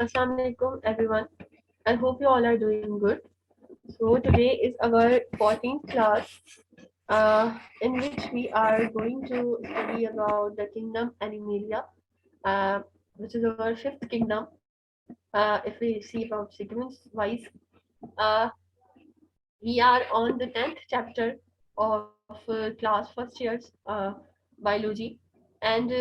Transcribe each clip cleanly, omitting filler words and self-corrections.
Assalamualaikum everyone. I hope you all are doing good. So today is our 14th class in which we are going to study about the kingdom Animalia, which is our fifth kingdom. If we see about sequence wise, uh, we are on the 10th chapter of class first year's biology, and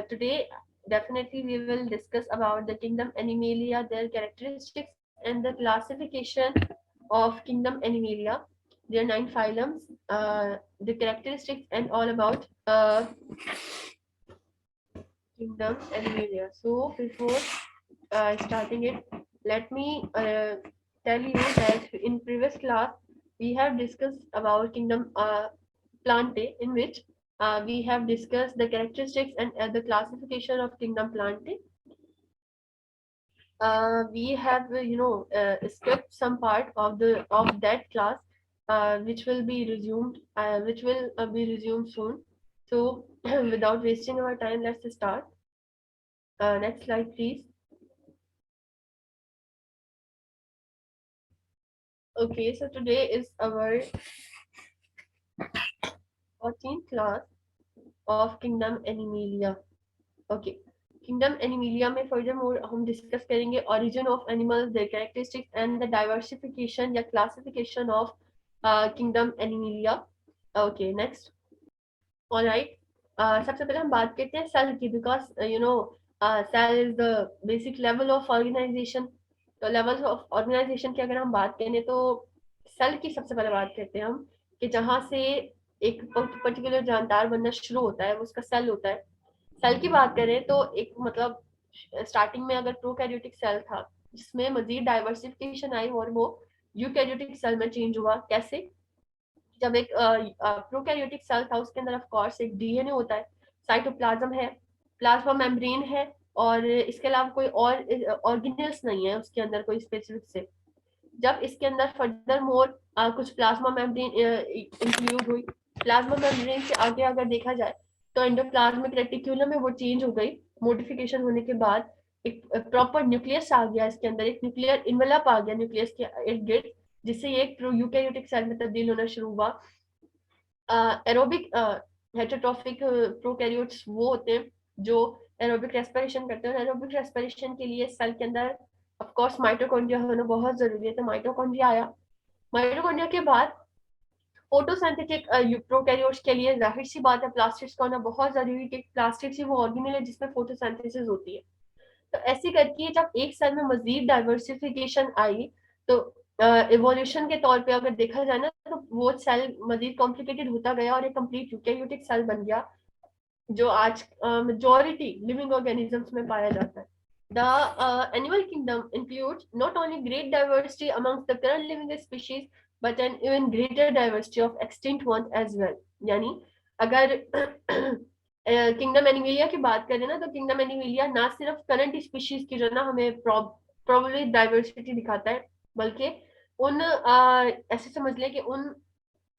today definitely we will discuss about the kingdom Animalia, their characteristics, and the classification of kingdom Animalia, their 9 phylums, the characteristics, and all about kingdom Animalia. So before starting it, let me tell you that in previous class we have discussed about kingdom Plante, in which we have discussed the characteristics and the classification of kingdom Plante. We have skipped some part of that class, which will be resumed soon. So without wasting our time, let's start. Next slide, please. Okay, so today is our 14th class of Kingdom Animalia. Okay, Kingdom Animalia में furthermore हम discuss करेंगे origin of animals, their characteristics and the diversification या classification of Kingdom Animalia. Okay, next. Alright. सबसे पहले हम बात करते हैं सेल की, because cell is the basic level of organization. तो लेवल्स ऑफ ऑर्गेनाइजेशन की अगर हम बात करें तो सेल की सबसे पहले बात करते हैं हम, कि जहाँ से एक पर्टिकुलर जानदार बनना शुरू होता है वो उसका सेल होता है. सेल की बात करें तो एक मतलब स्टार्टिंग में अगर प्रोकैरियोटिक सेल था जिसमें मजीद डाइवर्सिफिकेशन आई और वो यूकैरियोटिक सेल में चेंज हुआ. कैसे? जब एक प्रोकैरियोटिक सेल था उसके अंदर ऑफ कोर्स एक डीएनए होता है, साइटोप्लाज्म है, प्लाज्मा मेम्ब्रेन है, और इसके अलावा कोई और ऑर्गेनेल्स नहीं है उसके अंदर कोई स्पेसिफिक से. जब इसके अंदर फर्दर मोर कुछ प्लाज्मा मेम्ब्रेन इंक्लूड हुई, प्लाज्मा मेम्ब्रेन से आगे अगर देखा जाए तो एंडोप्लाज्मिक रेटिक्यूलम में वो चेंज हो गई. मॉडिफिकेशन होने के बाद एक प्रॉपर न्यूक्लियस आ गया, इसके अंदर एक न्यूक्लियर इन्वेलप आ गया न्यूक्लियस के इर्द गिर्द, जिससे ये एक यूकैरियोटिक सेल में तब्दील होना शुरू हुआ. एरोबिक हेटेरोट्रॉफिक प्रोकैरियोट्स वो होते हैं जो एरोबिक रेस्पिरेशन करते हैं. एरोबिक रेस्पिरेशन के लिए सेल के अंदर ऑफ कोर्स माइटोकॉन्ड्रिया होना बहुत जरूरी है, तो माइटोकॉन्ड्रिया आया. माइटोकॉन्ड्रिया के बाद फोटोसिंथेटिक प्रोकैरियोट्स के लिए जाहिर सी बात है प्लास्टिड्स का होना बहुत जरूरी है, कि प्लास्टिड्स ही वो ऑर्गेनेल है जिसमें फोटोसिंथेसिस होती है. तो ऐसी करके जब एक सेल में मजीद डाइवर्सिफिकेशन आई तो इवोल्यूशन के तौर पे अगर देखा जाए ना तो वो सेल मजीद कॉम्प्लिकेटेड होता गया और एक कंप्लीट यूकैरियोटिक सेल बन गया जो आज मेजॉरिटी लिविंग ऑर्गेनिजम्स में पाया जाता है. The animal kingdom includes not only great diversity amongst the current living species, but an even greater diversity of extinct ones as well. यानी अगर किंगडम एनिमेलिया की बात करें ना तो किंगडम एनिमेलिया ना सिर्फ करंट स्पीशीज की जो ना हमें प्रोबेबली डाइवर्सिटी दिखाता है, बल्कि उन ऐसे समझ लें कि उन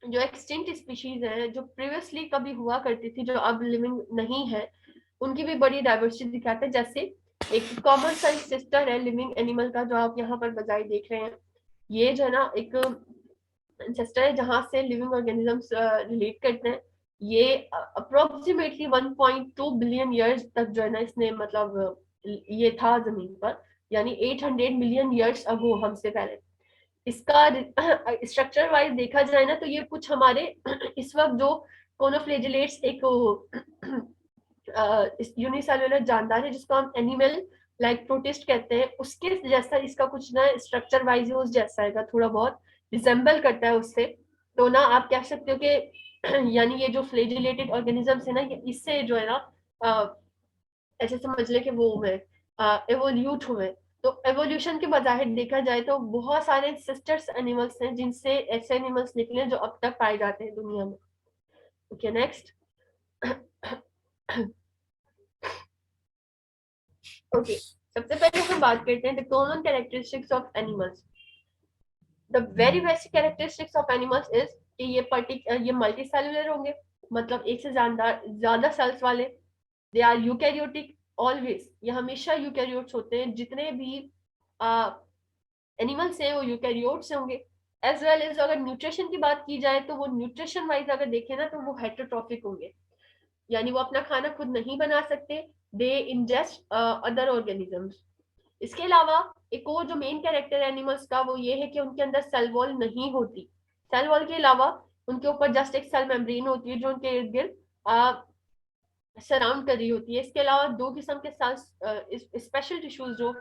जो एक्सटिंक्ट स्पीशीज हैं जो प्रीवियसली कभी हुआ करती थी जो अब लिविंग नहीं है, उनकी भी बड़ी डाइवर्सिटी दिखाता है. जैसे एक कॉमन साइज सिस्टर है लिविंग एनिमल का जो आप यहाँ पर बजाय देख रहे हैं, ये जो है ना एक सिस्टर है जहाँ से लिविंग ऑर्गेनिजम्स रिलेट करते हैं. ये अप्रोक्सीमेटली 1.2 बिलियन ईयर्स तक जो है ना इसने मतलब ये था जमीन पर, यानी 800 मिलियन ईयर्स अगो हमसे पहले. इसका स्ट्रक्चर वाइज देखा जाए ना तो ये कुछ हमारे इस वक्त जो कोनोफ्लेजिलेट्स एक यूनिसेलुलर जानदार है जिसको हम एनिमल लाइक प्रोटिस्ट कहते हैं, उसके जैसा इसका कुछ ना स्ट्रक्चर वाइज उस जैसा है, थोड़ा बहुत रिजेंबल करता है उससे. तो ना आप कह सकते हो कि यानी ये जो फ्लेजिलेटेड ऑर्गेनिजम्स है ना ये इससे जो है ना ऐसे समझ ले कि वो हुए एवोल्यूट हुए. तो एवोल्यूशन के बजाय देखा जाए तो बहुत सारे सिस्टर्स एनिमल्स हैं जिनसे ऐसे एनिमल्स निकले जो अब तक पाए जाते हैं दुनिया में. Okay, next. ओके, सबसे पहले हम बात करते हैं the common characteristics of animals. The very basic characteristics of animals is कि ये मल्टी सेलुलर होंगे, मतलब एक से ज्यादा सेल्स वाले. दे आर यूकैरियोटिक, ऑलवेज, ये हमेशा यूकैरियोट्स होते हैं, जितने भी एनिमल्स हैं वो यूकैरियोट्स होंगे। एज वेल एज अगर न्यूट्रिशन की बात की जाए तो वो न्यूट्रिशन वाइज अगर देखें ना तो वो हेटेरोट्रॉफिक होंगे, यानी वो अपना खाना खुद नहीं बना सकते, दे इंजेस्ट अदर ऑर्गेनिजम्स। इसके अलावा एक और जो मेन कैरेक्टर है एनिमल्स का वो ये है कि उनके अंदर सेल वॉल नहीं होती। सेल वॉल के अलावा उनके ऊपर जस्ट एक सेल मेम्ब्रेन होती है जो उनके इर्द गिर्द सराउंड कर रही होती है। इसके अलावा दो किस्म के स्पेशल टिश्यूज जो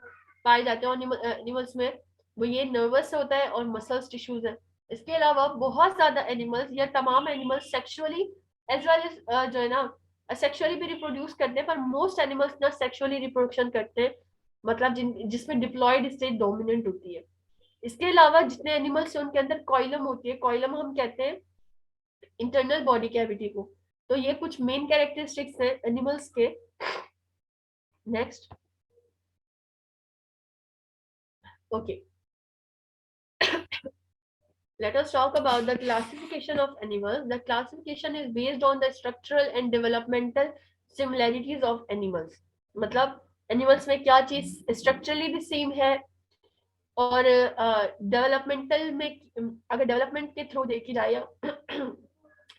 पाए जाते हैं एनिमल्स में, वो ये नर्वस होता है और मसल्स टिश्यूज है। इसके अलावा बहुत ज्यादा एनिमल्स या तमाम animals sexually as well as जो है ना सेक्सुअली भी रिप्रोड्यूस करते हैं, पर मोस्ट एनिमल्स ना सेक्सुअली रिप्रोडक्शन करते हैं, मतलब जिसमें डिप्लॉयड स्टेज डोमिनेंट होती है। इसके अलावा जितने एनिमल्स हैं उनके अंदर कॉइलम होती है, कॉइलम हम कहते हैं इंटरनल बॉडी कैविटी को। तो ये कुछ मेन कैरेक्टरिस्टिक्स हैं एनिमल्स के। Next, okay, let us talk about the classification of animals. The classification is based on the structural and developmental similarities of animals. मतलब एनिमल्स में क्या चीज स्ट्रक्चरली भी सेम है और डेवलपमेंटल में, अगर डेवलपमेंट के थ्रू देखी जाए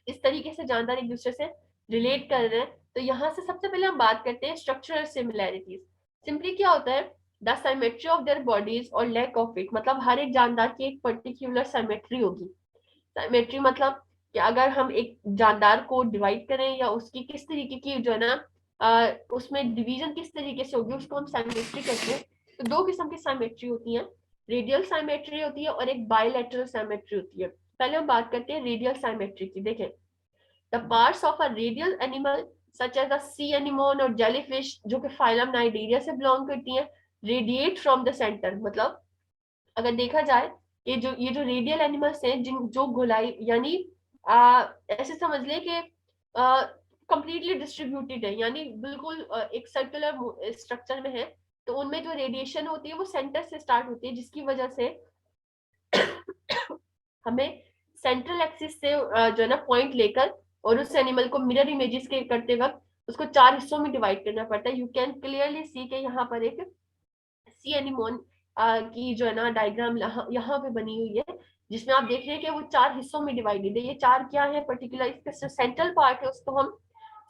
इस तरीके से जानदार एक दूसरे से रिलेट कर रहे हैं। तो यहाँ से सबसे पहले हम बात करते हैं स्ट्रक्चरल सिमिलैरिटीज। सिंपली क्या होता है, the symmetry of their bodies और लैक ऑफ इट, मतलब हर एक जानदार की एक पर्टिकुलर साइमेट्री होगी। साइमेट्री मतलब कि अगर हम एक जानदार को डिवाइड करें या उसकी किस तरीके की जो है ना उसमें डिवीजन किस तरीके से होगी उसको हम साइमेट्री कहते हैं। तो दो किस्म की साइमेट्री होती है, रेडियल साइमेट्री होती है और एक बायलैटरल साइमेट्री होती है। पहले हम बात करते हैं रेडियल साइमेट्री की। देखें, the parts of a radial animal such as the sea anemone और जेलीफिश जो कि फाइलम नाइडेरिया से बिलोंग करती हैं, रेडिएट फ्रॉम द सेंटर। मतलब अगर देखा जाए कि जो ये जो रेडियल एनिमल्स हैं जिन जो गोलाई यानी ऐसे समझ लें कि कंप्लीटली डिस्ट्रीब्यूटेड है, यानी बिल्कुल एक सर्कुलर स्ट्रक्चर में है। तो उनमें जो रेडिएशन होती है वो सेंटर से स्टार्ट होती है, जिसकी वजह से हमें सेंट्रल एक्सिस से जो है ना पॉइंट लेकर और उस एनिमल को मिरर इमेजेस के करते वक्त उसको चार हिस्सों में डिवाइड करना पड़ता है। यू कैन क्लियरली सी के यहाँ पर एक सी एनिमोन की जो है ना डायग्राम यहाँ पे बनी हुई है, जिसमें आप देख रहे हैं कि वो चार हिस्सों में डिवाइडेड है। ये चार क्या है पर्टिकुलर, इसका सेंट्रल पार्ट है उसको हम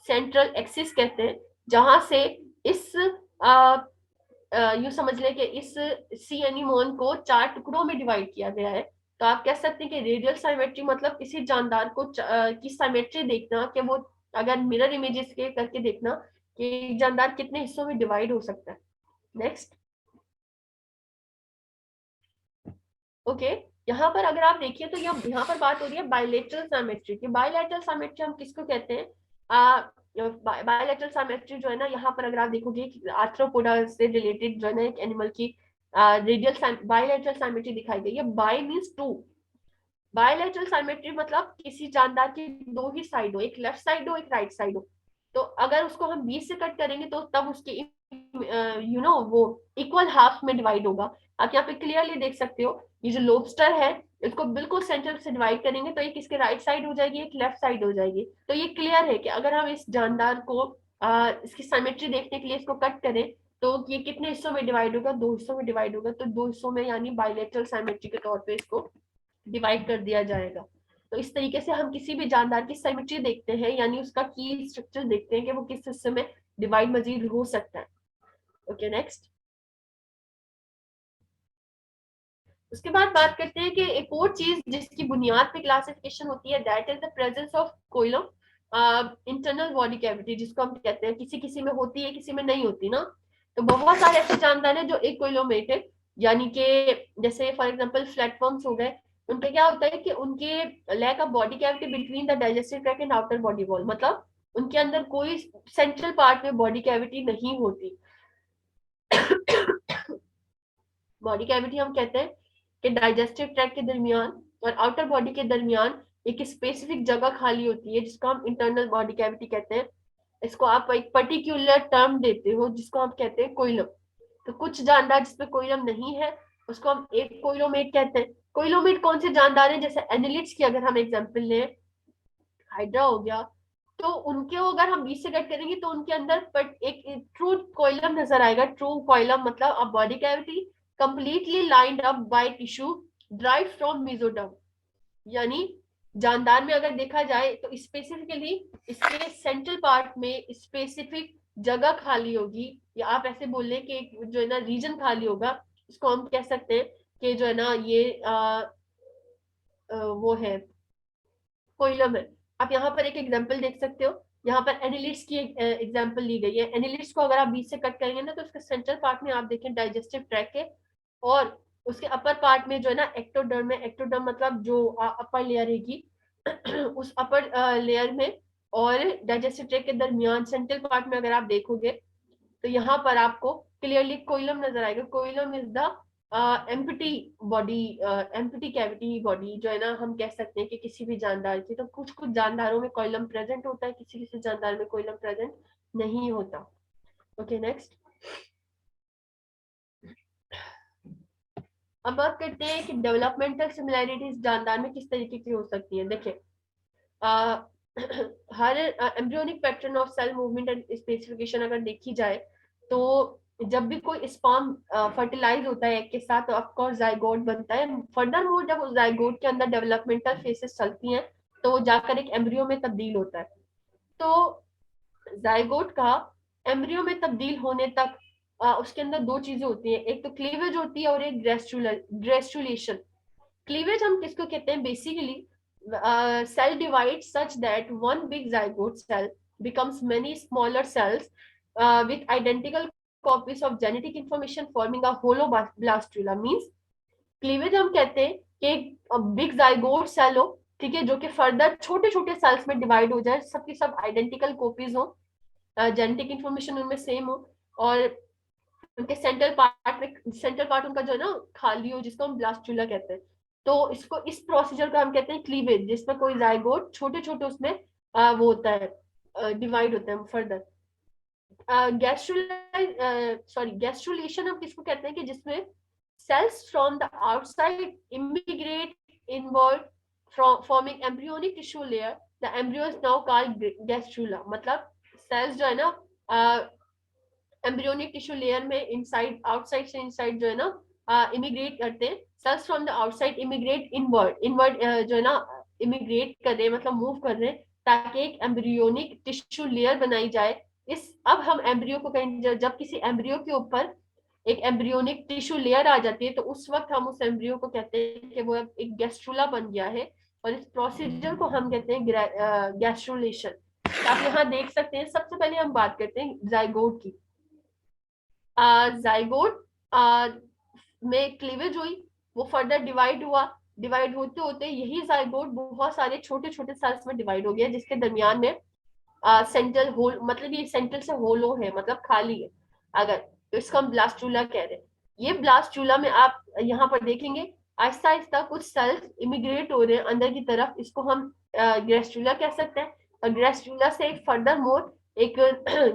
सेंट्रल एक्सिस कहते हैं, जहां से इस यूं समझ लें कि इस सी एनिमोन को चार टुकड़ों में डिवाइड किया गया है। तो आप कह सकते हैं कि रेडियल साइमेट्री मतलब किसी जानदार को की साइमेट्री देखना कि वो अगर मिरर इमेजेस के करके देखना कि जानदार कितने हिस्सों में डिवाइड हो सकता है। नेक्स्ट, ओके, यहाँ पर अगर आप देखिए तो यहाँ पर बात हो रही है बायलैटरल साइमेट्री की। बायलैटरल साइमेट्री हम किसको कहते हैं, बायलैटरल साइमेट्री जो है ना, यहाँ पर अगर आप देखोगे आर्थ्रोपोडा से रिलेटेड जो है ना एक एनिमल की रेडियल बायलैटरल साइमेट्री दिखाई गई है। Bi means two, bilateral symmetry मतलब किसी जानदार की दो ही साइड हो, एक लेफ्ट साइड हो एक राइट साइड हो। तो अगर उसको हम बीच से कट करेंगे तो तब उसकी वो इक्वल हाफ में डिवाइड होगा। आप यहाँ पे क्लियरली देख सकते हो, ये जो लोबस्टर है इसको बिल्कुल सेंटर से डिवाइड करेंगे तो एक इसके राइट साइड हो जाएगी एक लेफ्ट साइड हो जाएगी। तो ये क्लियर है कि अगर हम इस जानदार को इसकी साइमेट्री देखने के लिए इसको कट करें तो ये कितने हिस्सों में डिवाइड होगा, दो हिस्सों में डिवाइड होगा। तो दो हिस्सों में यानी बायलैटरल साइमेट्री के तौर पे इसको डिवाइड कर दिया जाएगा। तो इस तरीके से हम किसी भी जानदार की सिमेट्री देखते हैं, यानी उसका की स्ट्रक्चर देखते हैं कि वो किस हिस्से में डिवाइड मजीद हो सकता है। ओके, नेक्स्ट, उसके बाद बात करते हैं कि एक और चीज जिसकी बुनियाद पे क्लासिफिकेशन होती है, that is the presence of coelom internal body cavity, जिसको हम कहते हैं किसी किसी में होती है किसी में नहीं होती ना। तो बहुत सारे ऐसे जानदार हैं जो एक कोइलोमेट है, यानी कि जैसे फॉर एग्जांपल फ्लैटफॉर्म्स हो गए, उनका क्या होता है कि उनके lack of body cavity between the digestive tract and outer body wall, मतलब उनके अंदर कोई सेंट्रल पार्ट में बॉडी कैविटी नहीं होती। बॉडी कैविटी हम कहते हैं कि डाइजेस्टिव ट्रैक्ट के दरमियान और आउटर बॉडी के दरमियान एक स्पेसिफिक जगह खाली होती है जिसको हम इंटरनल बॉडी कैविटी कहते हैं। इसको आप एक पर्टिकुलर टर्म देते हो जिसको हम कहते हैं कोइलम। तो कुछ जानदार जिसमें कोइलम नहीं है उसको हम एक कोइलोमेट कहते हैं। कोइलोमेट कौन से जानदार हैं, जैसे एनिलिड्स की अगर हम एग्जांपल लें, हाइड्रा हो गया, तो उनके अगर हम बीच से कट करेंगे तो उनके अंदर एक ट्रू कोइलम नजर आएगा। ट्रू कोइलम मतलब a body cavity completely lined up by tissue drive from mesoderm. यानी जानदार में अगर देखा जाए तो स्पेसिफिकली इसके सेंट्रल पार्ट में स्पेसिफिक जगह खाली होगी, या आप ऐसे बोल लें कि जो है ना रीजन खाली होगा, इसको हम कह सकते हैं कि जो है ना ये वो है कोइलम है। आप यहाँ पर एक एग्जांपल देख सकते हो, यहाँ पर एनिलिड्स की एग्जांपल ली गई है। एनिलिड्स को अगर आप बीच से कट करेंगे ना तो उसके सेंट्रल पार्ट में आप देखें डाइजेस्टिव ट्रैक है, और उसके अपर पार्ट में जो है ना एक्टोडर्म है। एक्टोडर्म मतलब जो अपर लेयर हैगी उस अपर लेयर में और डाइजेस्टिव ट्रैक के दरमियान सेंट्रल पार्ट में अगर आप देखोगे तो यहाँ पर आपको क्लियरली कोइलम नजर आएगा। Coelom is the empty body, empty cavity body जो है ना, हम कह सकते हैं कि किसी भी जानदार की। तो कुछ कुछ जानदारों में कोइलम प्रेजेंट होता है, किसी किसी जानदार में कोइलम प्रेजेंट नहीं होता। ओके नेक्स्ट, अब बात करते हैं कि डेवलपमेंटल सिमिलैरिटीज जानदार में किस तरीके की हो सकती है। देखिए हर embryonic pattern of cell movement and specification अगर देखी जाए तो जब भी कोई स्पर्म फर्टिलाइज होता है एक के साथ तो ऑफकोर्स जाइगोट बनता है। फर्दर मोर जब उस जाइगोट के अंदर डेवलपमेंटल फेसेस चलती हैं तो वो जाकर एक एम्ब्रियो में तब्दील होता है। तो जाइगोट का एम्ब्रियो में तब्दील होने तक उसके अंदर दो चीजें होती हैं, एक तो क्लीवेज होती है और एक ग्रेस्टुलेशन। क्लीवेज हम किसको कहते हैं? Basically cell divides such that one big zygote cell becomes many smaller cells with identical copies of genetic information forming a hollow blastula। Means cleavage हम कहते हैं कि एक बिग जाइगोट सेल हो, ठीक है, जो कि फर्दर छोटे छोटे सेल्स में डिवाइड हो जाए, सबकी सब आइडेंटिकल कॉपीज हो, जेनेटिक इंफॉर्मेशन उनमें सेम हो, और उनके सेंट्रल पार्ट उनका जो है ना खाली हो, जिसको हम ब्लास्टुला कहते हैं। तो इसको इस प्रोसीजर को हम कहते हैं क्लीवेज, जिसमें कोई जाइगोट छोटे छोटे उसमें वो होता है, डिवाइड होता है फर्दर। गैस्ट्रुलेशन हम किसको कहते हैं? कि जिसमें cells from the outside immigrate inward from forming embryonic tissue layer। The embryo is now called gastrula। मतलब cells जो है ना एम्ब्रियोनिक टिश्यू लेयर में इनसाइड आउटसाइड से इनसाइड जो है ना इमिग्रेट करते हैं। Cells from the outside immigrate inward, inward जो है ना इमिग्रेट कर रहे हैं, मतलब मूव कर रहे हैं, ताकि एक एम्ब्रियोनिक टिश्यू लेयर बनाई जाए। इस अब हम एम्ब्रियो को कहीं, जब किसी एम्ब्रियो के ऊपर एक एम्ब्रियोनिक टिश्यू लेयर आ जाती है तो उस वक्त हम उस एम्ब्रियो को कहते हैं कि वो एक गैस्ट्रुला बन गया है, और इस प्रोसीजर को हम कहते हैं गैस्ट्रुलेशन। आप यहाँ देख सकते हैं। सबसे पहले हम बात करते हैं जाइगोट की। जाइगोट में क्लीवेज हुई, वो फर्दर डिवाइड हुआ, डिवाइड होते होते यही जाइगोट बहुत सारे छोटे छोटे सेल्स में डिवाइड हो गया, जिसके दरमियान में सेंट्रल होल, मतलब ये सेंट्रल से होलो है, मतलब खाली है अगर, तो इसको हम ब्लास्टूला कह रहे हैं। ये ब्लास्टूला में आप यहाँ पर देखेंगे आहिस्ता आहिस्ता कुछ सेल्स इमिग्रेट हो रहे हैं अंदर की तरफ, इसको हम ग्रेस्टुला कह सकते हैं। और ग्रेस्टुला से एक फर्दर मोर एक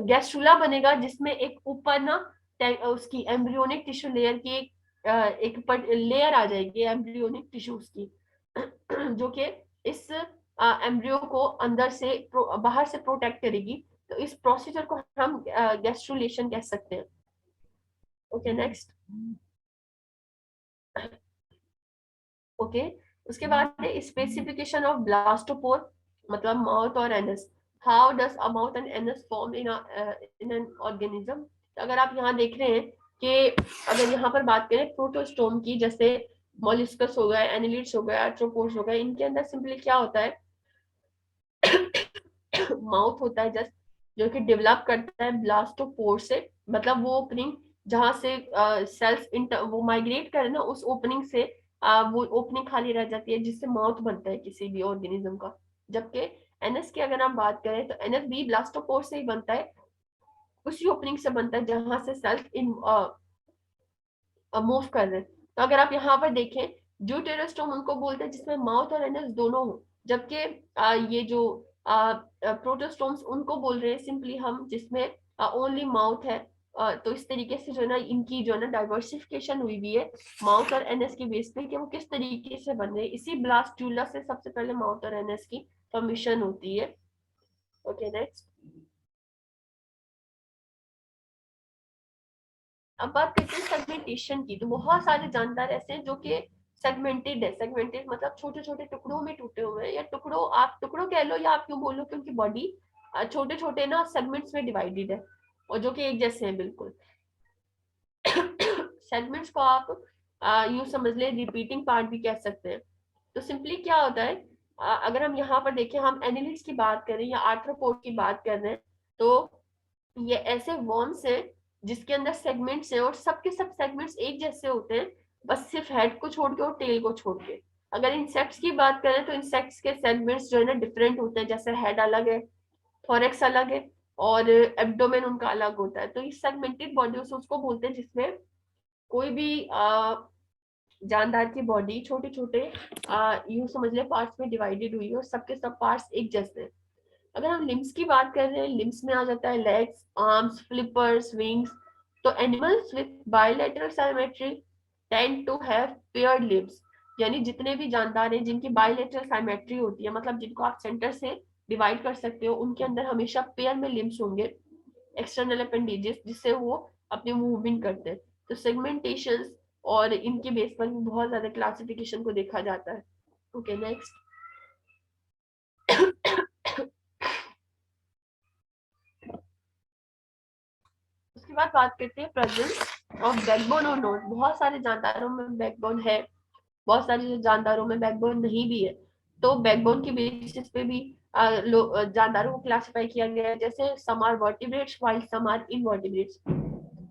गैस्ट्रुला बनेगा, जिसमें एक ऊपर ना उसकी एम्ब्रियोनिक टिश्यू लेयर की एक लेयर आ जाएगी एम्ब्रियोनिक टिश्यूज की जो कि इस एम्ब्रियो को अंदर से बाहर से प्रोटेक्ट करेगी। तो इस प्रोसीजर को हम गैस्ट्रुलेशन कह सकते हैं। ओके नेक्स्ट, ओके उसके बाद है स्पेसिफिकेशन ऑफ ब्लास्टोपोर, मतलब माउथ और anus. How does a mouth and anus form in an organism. अगर आप यहाँ देख रहे हैं कि अगर यहाँ पर बात करें प्रोटोस्टोम की, जैसे मोलिस्कस हो गया, एनिलिड्स हो गया, आर्थ्रोपोड्स हो गए, इनके अंदर सिंपली क्या होता है माउथ होता है जस्ट, जो कि डेवलप करता है ब्लास्टोपोर से, मतलब वो ओपनिंग जहां से सेल्स वो माइग्रेट करे ना, उस ओपनिंग से वो ओपनिंग खाली रह जाती है, जिससे माउथ बनता है किसी भी ऑर्गेनिज्म का। जबकि एनएस की अगर हम बात करें तो एनएस भी ब्लास्टोपोर से ही बनता है, उसी ओपनिंग से बनता है जहां से सेल्स इन मूव कर रहे हैं। तो अगर आप यहाँ पर देखें, ड्यूटेरोस्टोम उनको बोलते हैं जिसमें माउथ और एनस दोनों हो, जबकि ये जो प्रोटोस्टोम्स उनको बोल रहे हैं सिंपली हम जिसमें ओनली माउथ है। तो इस तरीके से जो है ना इनकी जो है ना डाइवर्सिफिकेशन हुई भी है माउथ और एनएस के बेस पे, कि वो किस तरीके से बन रहे हैं। इसी ब्लास्टूला से सबसे पहले माउथ और एनएस की फॉर्मेशन होती है। Okay next. अब बात करते हैं सेगमेंटेशन की। तो बहुत सारे जानदार ऐसे हैं जो कि सेगमेंटेड है। सेगमेंटेड मतलब छोटे छोटे टुकड़ों में टूटे हुए हैं, या टुकड़ों, आप टुकड़ों कह लो या आप क्यों बोलो कि उनकी बॉडी छोटे छोटे ना सेगमेंट्स में डिवाइडेड है, और जो कि एक जैसे हैं बिल्कुल। सेगमेंट्स को आप यूं समझ ले रिपीटिंग पार्ट भी कह सकते हैं। तो सिंपली क्या होता है, अगर हम यहाँ पर देखें, हम एनिलिड्स की बात करें या आर्थ्रोपोड की बात कर रहे हैं, तो ये ऐसे वर्म्स हैं जिसके अंदर सेगमेंट्स हैं, और सबके सब सेगमेंट्स एक जैसे होते हैं, बस सिर्फ हेड को छोड़ के और टेल को छोड़ के। अगर इंसेक्ट्स की बात करें तो इंसेक्ट्स के सेगमेंट्स जो है ना डिफरेंट होते हैं, जैसे हेड अलग है, थोरेक्स अलग है, और एब्डोमेन उनका अलग होता है। तो इस सेगमेंटेड बॉडी उसको बोलते हैं जिसमें कोई भी जानदार की बॉडी छोटे छोटे यूं समझ ले पार्ट्स में डिवाइडेड हुई है, और सबके सब पार्ट्स एक जैसे हैं। अगर हम लिम्स की बात कर रहे हैं, लिम्स में आ जाता है लेग्स, आर्म्स, फ्लिपर्स, विंग्स। तो animals with bilateral symmetry tend to have paired limbs, यानी जितने भी जानदार हैं जिनकी बायलैटरल सिमेट्री होती है, मतलब जिनको आप सेंटर से डिवाइड कर सकते हो, उनके अंदर हमेशा पेयर में लिम्स होंगे, एक्सटर्नल अपेंडेजेस, जिससे वो अपनी मूवमेंट करते हैं। तो सेगमेंटेशन और इनके बेस पर भी बहुत ज्यादा क्लासिफिकेशन को देखा जाता है। Okay next. उसके बाद बात करते हैं प्रेजेंस ऑफ बैकबोन और नोट। बहुत सारे जानदारों में बैकबोन है, बहुत सारे जानदारों में बैकबोन नहीं भी है। तो बैकबोन की बेसिस पे भी जानदारों को क्लासिफाई किया गया है, जैसे some are vertebrates while some are invertebrates.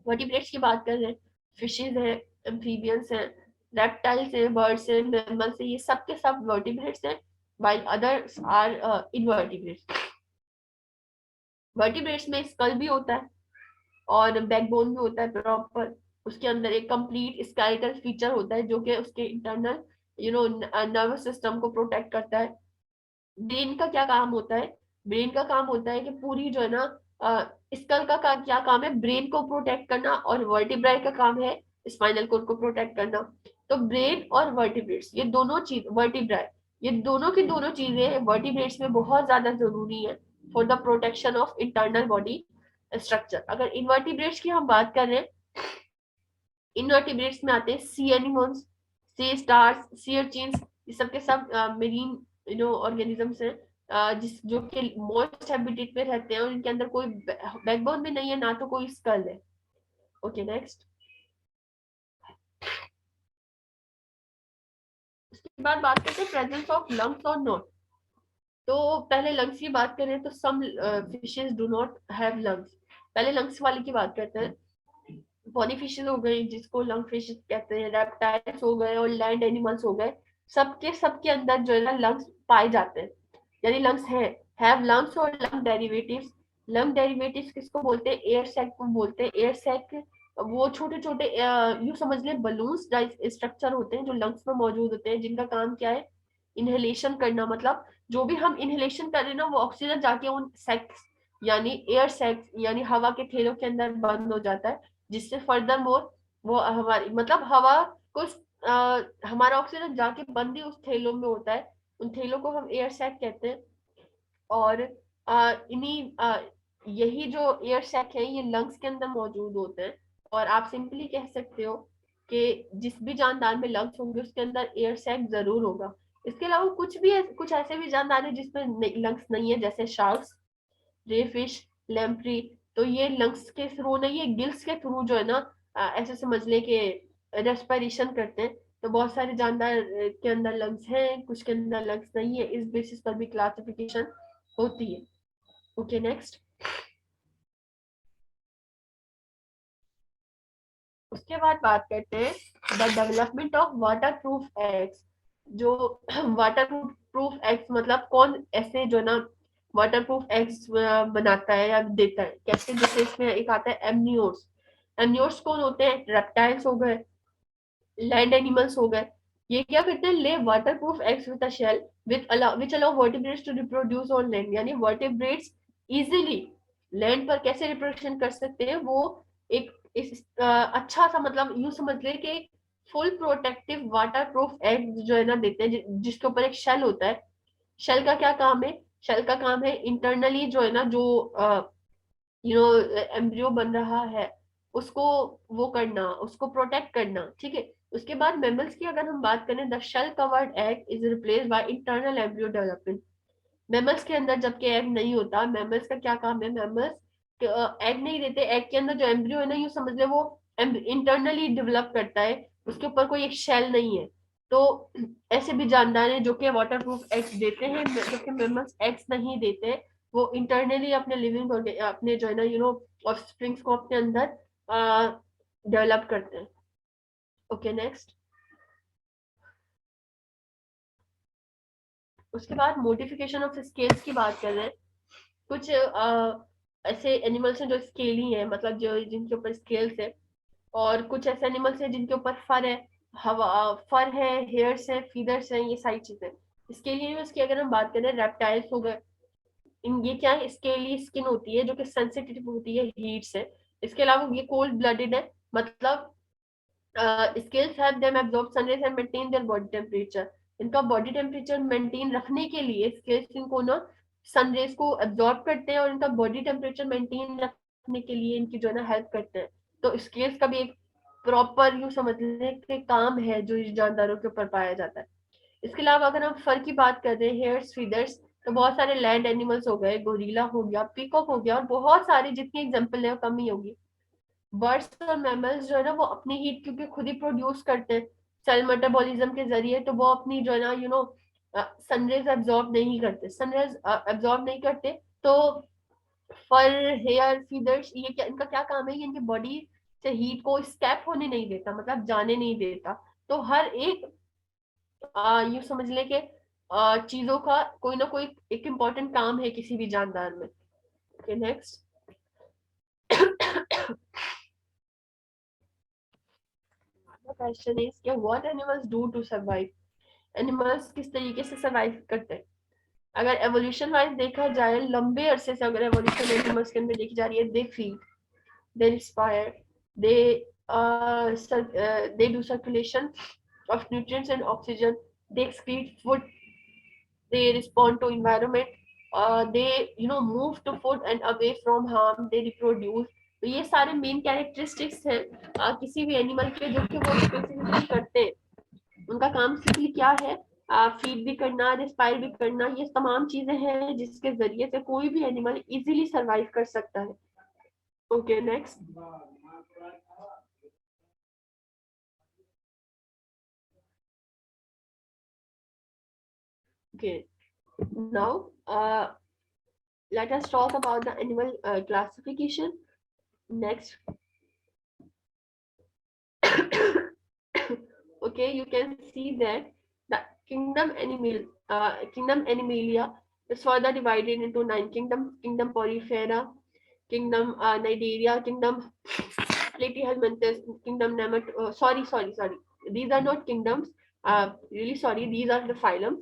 Vertebrates की बात कर रहे हैं, फिशेज है, एम्फीबियंस है, रेप्टाइल्स है, बर्ड्स है, मैमल्स है, ये सब के सब वर्टिब्रेट्स हैं, while others are invertebrates। Vertebrates में स्कल भी होता है और बैकबोन भी होता है प्रॉपर। उसके अंदर एक कंप्लीट स्केलेटल फीचर होता है जो कि उसके इंटरनल नर्वस सिस्टम को प्रोटेक्ट करता है। ब्रेन का क्या काम होता है, ब्रेन का काम होता है कि पूरी जो है ना स्कल का क्या काम है, ब्रेन को प्रोटेक्ट करना, और वर्टिब्राई का काम है स्पाइनल कोड को प्रोटेक्ट करना। तो ब्रेन और वर्टिब्रेट्स, ये दोनों चीज, वर्टिब्राई, ये दोनों की दोनों चीजें वर्टिब्रेट्स में बहुत ज्यादा जरूरी है for the protection of internal body structure. अगर इनवर्टिब्रेट्स की हम बात कर रहे हैं, इनवर्टिब्रेट्स में आते हैं सी एनिमल्स, सी स्टार्स, सी अर्चिन्स, ये सब के सब मेरीन ऑर्गेनिजम्स हैं, जिस जो कि मॉइस्ट हैबिटेट में रहते हैं, और इनके अंदर कोई बैकबोन भी नहीं है, ना तो कोई स्कल है। Okay next. उसके बाद बात करते हैं प्रेजेंस ऑफ लंग्स और नोट। तो पहले लंग्स की बात करें तो some fishes do not have lungs. पहले लंग्स वाले की बात करते हैं। बॉडी फिशेस हो गई जिसको लंग फिश कहते हैं, रेप्टाइल्स हो गए और लैंड एनिमल्स हो गए, सबके सबके अंदर जो है ना लंग्स पाए जाते हैं, यानी लंग्स है, हैव लंग्स और लंग डेरिवेटिव्स। लंग डेरिवेटिव्स किसको बोलते हैं, एयर सैक को बोलते हैं। एयर सैक वो छोटे छोटे यूं समझ ले बलून्स स्ट्रक्चर होते हैं जो लंग्स में मौजूद होते हैं, जिनका काम क्या है, इनहेलेशन करना। मतलब जो भी हम इनहेलेशन कर रहे हैं ना, वो ऑक्सीजन जाके उन सैक्स यानी एयर सैक्स यानी हवा के थैलों के अंदर बंद हो जाता है, जिससे फर्दर मोर वो हमारी मतलब हवा को हमारा ऑक्सीजन जाके बंद ही उस थैलों में होता है। उन थैलों को हम एयर सैक कहते हैं। और इन्हीं यही जो एयर सैक है ये लंग्स के अंदर मौजूद होते हैं। और आप सिंपली कह सकते हो कि जिस भी जानदार में लंग्स होंगे उसके अंदर एयर सैक जरूर होगा। इसके अलावा कुछ ऐसे भी जानदार है जिसमें लंग्स नहीं है, जैसे शार्क्स, रे फिश, लैम्प्री। तो ये लंग्स के थ्रू नहीं, ये गिल्स के थ्रू जो है ना ऐसे समझ ले कि रेस्पिरेशन करते हैं। तो बहुत सारे जानदार के अंदर लंग्स हैं, कुछ के अंदर लंग्स नहीं है, इस बेसिस पर भी क्लासिफिकेशन होती है। Okay next. उसके बाद बात करते हैं the development of water proof eggs. जो वाटर प्रूफ एग्स मतलब कौन ऐसे जो ना वाटर प्रूफ एग्स बनाता है या देता है कैसे, जैसे इसमें एक आता है एमनियोर्स। एमनियोर्स कौन होते हैं, रेप्टाइल्स हो गए, लैंड एनिमल्स हो गए। ये क्या करते हैं, lay waterproof eggs with a shell which allow vertebrates to reproduce on land, यानी वर्टिब्रेट्स इजीली लैंड पर कैसे रिप्रोडक्शन कर सकते हैं, वो एक अच्छा सा मतलब यूं समझ ले कि full protective water proof egg जो है ना देते हैं, जिसके ऊपर एक शेल होता है। शेल का क्या काम है, शेल का काम है इंटरनली जो है ना, जो एम्ब्रियो बन रहा है उसको वो करना, उसको प्रोटेक्ट करना, ठीक है। उसके बाद मेमल्स की अगर हम बात करें, the shell covered egg is replace by internal embryo development. Mammals के अंदर जबकि एग नहीं होता, मेमल्स का क्या काम है, मेमल्स एग नहीं देते, एग के अंदर जो एम्ब्रियो है ना, यूं समझ ले वो इंटरनली डेवलप करता है, उसके ऊपर कोई एक शेल नहीं है। तो ऐसे भी जानदार हैं जो कि वाटर प्रूफ एग्स देते हैं, जबकि मेमल्स एग्स नहीं देते। वो इंटरनली अपने लिविंग अपने जो है ना ऑफस्प्रिंग्स को अपने अंदर डेवलप करते हैं। Okay next. उसके बाद मोडिफिकेशन ऑफ स्केल्स की बात कर रहे हैं। कुछ ऐसे एनिमल्स हैं जो स्केली हैं, मतलब जो जिनके ऊपर स्केल्स है, और कुछ ऐसे एनिमल्स हैं जिनके ऊपर फर है, हवा फर है, हेयर्स है, फीदर्स हैं, ये सारी चीजें। स्केली एनिमल्स की अगर हम बात करें, रेप्टाइल्स हो गए, इन ये क्या है, स्केली स्किन होती है जो कि सेंसिटिव होती है हीट से। इसके अलावा ये कोल्ड ब्लडेड है, मतलब scales help them absorb sunrise and maintain their body temperature. इनका बॉडी टेम्परेचर मेंटेन रखने के लिए स्केल्स इनको ना सनरेज को एब्जॉर्ब करते हैं, और इनका बॉडी टेम्परेचर मेंटेन रखने के लिए इनकी जो है ना हेल्प करते हैं। तो स्केल्स का भी एक प्रॉपर यूं समझ लें कि काम है जो इस जानदारों के ऊपर पाया जाता है। इसके अलावा अगर हम फर की बात कर रहे हैं, हेयर्स, फीदर्स, तो बहुत सारे लैंड एनिमल्स हो गए, गोरिल्ला हो गया, पीकॉक हो गया, और बहुत सारे जितनी एग्जांपल है कम ही होगी। बर्ड्स और मैमल्स जो है ना वो अपनी हीट क्योंकि खुद ही प्रोड्यूस करते हैं सेल मेटाबॉलिज्म के जरिए, तो वो अपनी जो है ना सनरेज एब्जॉर्ब नहीं करते, सनरेज एब्जॉर्ब नहीं करते। तो फर, हेयर, फीदर्स, ये क्या इनका क्या काम है, ये इनकी बॉडी से हीट को स्कैप होने नहीं देता, मतलब जाने नहीं देता। तो हर एक यूं समझ ले कि चीजों का कोई ना कोई एक इम्पोर्टेंट काम है किसी भी जानदार में। Okay next. क्वेश्चन इज कि what animals do to survive. Animals किस तरीके से सर्वाइव करते हैं। अगर एवोल्यूशन वाइज देखा जाए, लंबे अरसे से अगर एवोल्यूशन एनिमल्स के अंदर देखी जा रही है, they feed, they inspire, they they do circulation of nutrients and oxygen, they excrete food, they respond to environment, they move to food and away from harm, they reproduce। तो ये सारे main characteristics हैं किसी भी animal के, जो कि वो स्पेसिफिकली करते हैं। उनका काम सिर्फ क्या है, फीड भी करना, रिस्पायर भी करना, ये तमाम चीजें हैं जिसके जरिए से कोई भी एनिमल इजीली सरवाइव कर सकता है। Okay next. Okay now let us talk about the animal classification next. Okay, you can see that the kingdom Animalia is further divided into 9 kingdoms: Kingdom Porifera, Kingdom Nidaria, Kingdom Platyhelminthes, Kingdom sorry, these are not kingdoms, really sorry, these are the phylum.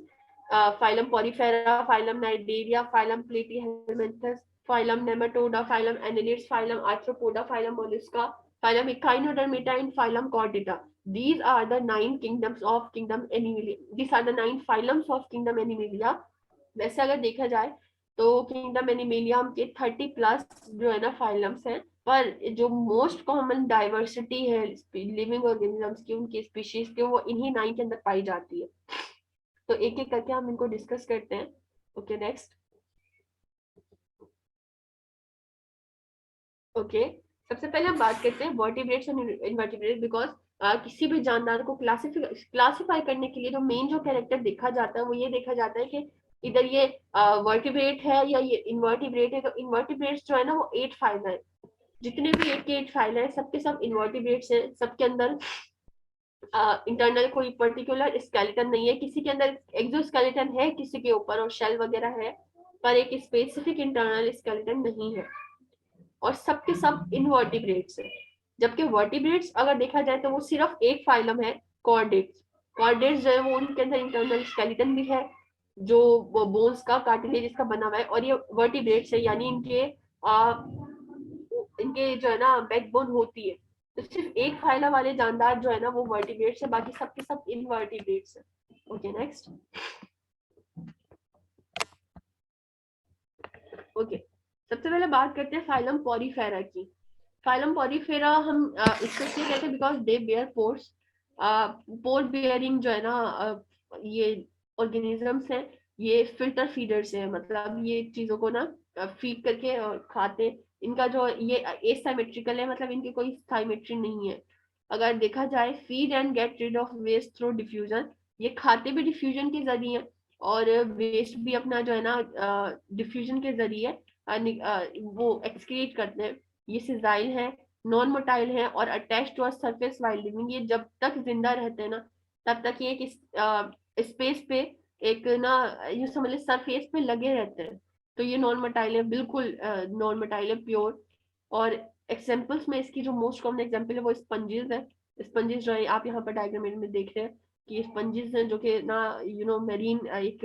Phylum Porifera, Phylum Nidaria, Phylum Platyhelminthes, Phylum Nematoda, Phylum Annelids, Phylum Arthropoda, Phylum Mollusca, Phylum Echinodermata, and Phylum Chordata. These are the 9 kingdoms of Kingdom Animalia. These are the 9 phylums of Kingdom Animalia. वैसे अगर देखा जाए तो kingdom animalia के 30+ जो है ना phylums हैं, पर जो मोस्ट कॉमन डाइवर्सिटी है लिविंग ऑर्गेनिजम्स की, उनकी स्पीशीज के, वो इन्हीं 9 के अंदर पाई जाती है। तो एक एक करके हम इनको डिस्कस करते हैं। Okay next. ओके सबसे पहले हम बात करते हैं वर्टिब्रेट्स और इनवर्टिब्रेट्स, बिकॉज किसी भी जानदार को क्लासिफाई करने के लिए जो मेन जो कैरेक्टर देखा जाता है वो ये देखा जाता है कि इधर ये वर्टिब्रेट है या ये इनवर्टिब्रेट है। तो इनवर्टिब्रेट्स जो है ना वो 8 फाइल है, जितने भी 8 फाइल है सबके सब इनवर्टिब्रेट्स हैं। सबके अंदर इंटरनल कोई पर्टिकुलर स्केलेटन नहीं है, किसी के अंदर एक्सोस्केलेटन है, किसी के ऊपर और शेल वगैरह है, पर एक स्पेसिफिक इंटरनल स्केलेटन नहीं है, और सबके सब इनवर्टिब्रेट्स है। जबकि वर्टिब्रेट्स अगर देखा जाए तो वो सिर्फ एक फाइलम है, कॉर्डेट्स। कॉर्डेट्स जो है वो उनके अंदर इंटरनल स्केलेटन भी है, जो बोन्स का, कार्टिलेज का बना हुआ है, और ये वर्टिब्रेट्स है, यानी इनके जो है ना बैकबोन होती है। तो सिर्फ एक फाइला वाले जानदार जो है ना वो वर्टिब्रेट्स है, बाकी सबके सब इनवर्टिब्रेट्स है। Okay next. ओके, सबसे पहले बात करते हैं फाइलम पॉरीफेरा की। फाइलम पॉरीफेरा हम इसको इसलिए कहते हैं because they bear pores. Pore bearing जो है ना, ये ऑर्गेनिजम्स हैं, ये फिल्टर फीडर्स हैं, मतलब ये चीजों को ना फीड करके और खाते हैं। इनका जो ये एसाइमेट्रिकल है, मतलब इनकी कोई साइमेट्री नहीं है। अगर देखा जाए, feed and get rid of waste through diffusion, ये खाते भी डिफ्यूजन के जरिए और वेस्ट भी अपना जो है ना डिफ्यूजन के जरिए वो एक्सक्रीट करते हैं। ये सिजाइल है, नॉन मोटाइल है और attach to surface while living. ये जब तक जिंदा रहते हैं ना, तब तक ये एक स्पेस पे एक ना, ये समझ ले सरफेस पे लगे रहते हैं। तो ये नॉन मोटाइल है, बिल्कुल नॉन मोटाइल है, प्योर। और एग्जाम्पल्स में इसकी जो मोस्ट कॉमन एग्जाम्पल है वो स्पंजेस है। स्पंजेस जो है आप यहाँ पर डायग्राम में देख रहे हैं कि स्पंजेस हैं जो कि ना मेरीन एक